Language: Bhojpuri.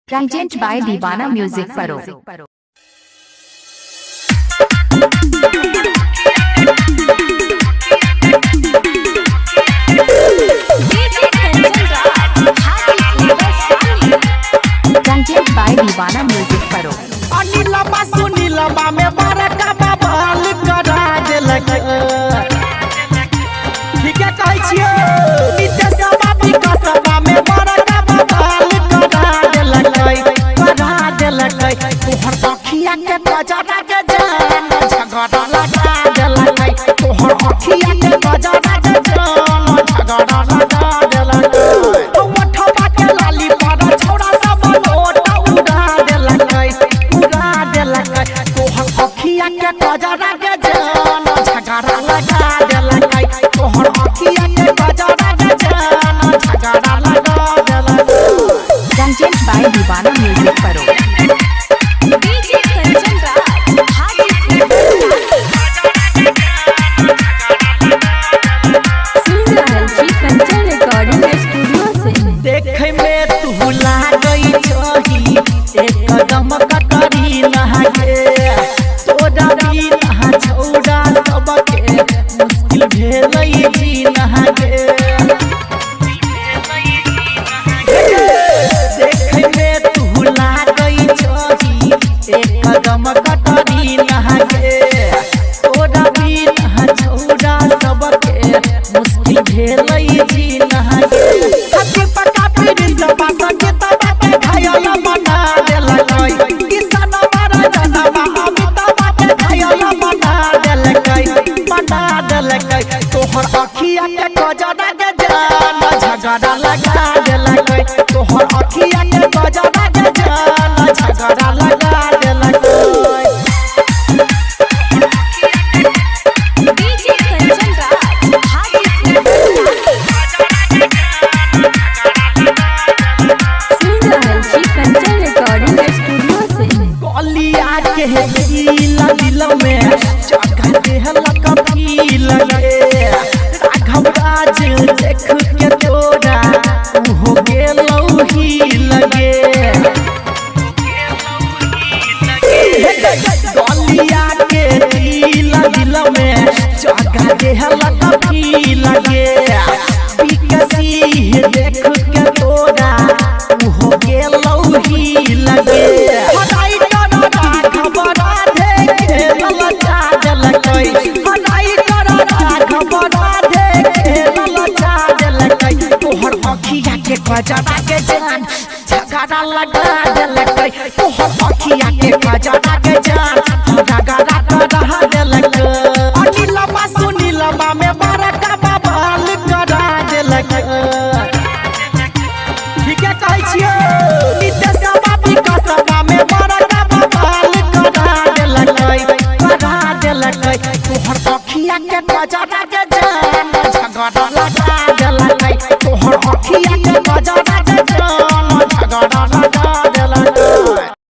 प्रेजेंट बाय दीवाना म्यूजिक परो। प्रेजेंट बाय दीवाना म्यूजिक परो। अनिलबा सुनिलबा में बड़का बवाल करा देलक। ठीक है कहै छियै नितेशबा विकासबा में बड़का बवाल करा देलक। तोहर अखिया के गजरा के जान झगड़ा लगा देलक। तोहर अखिया के गजरा के जान झगड़ा लगा देलक। ओठवा के लाली पर छोड़ा सब नोट उड़ा देलक। तोहर अखिया के गजरा के जान झगड़ा लगा देलक। तोहर अखिया के गजरा के जान झगड़ा लगा देलक। प्रेजेंट बाय दीवाना म्यूजिक परो। देखे में तू लागई छही एकदम कटरी नहाके। तोरा भी नहा छौड़ा सबके मुश्किल भेलै जी नहाके। देखे में तू लागई छही एकदम कटरी नहाके। तोरा भी नहा छौड़ा सबके मुश्किल भेलै जी नहाके। तोहर अखिया के गजरा के जान झगड़ा लगा देलक। तोहर अखिया के गजरा के जान झगड़ा लगा देलक। गलिया के दिल में जगह देहलक फील गे। राघव राज देख के तोरा हो गेलौ हिल गे। गलिया के दिल में जगह देहलक फील गे। विकसी देख के तोरा हो गेलौ हिल गे। गजरा के जान झगड़ा लगा देलक। तोहर अखिया के गजरा के जान झगड़ा करा देलक। अनिलबा सुनिलबा में बड़का बवाल करा देलक। ठीक है कहै छियै नितेशबा विकासबा में बड़का बवाल करा देलक। तोहर अखिया के गजरा के जान झगड़ा लगा देलक। तोहर अखिया के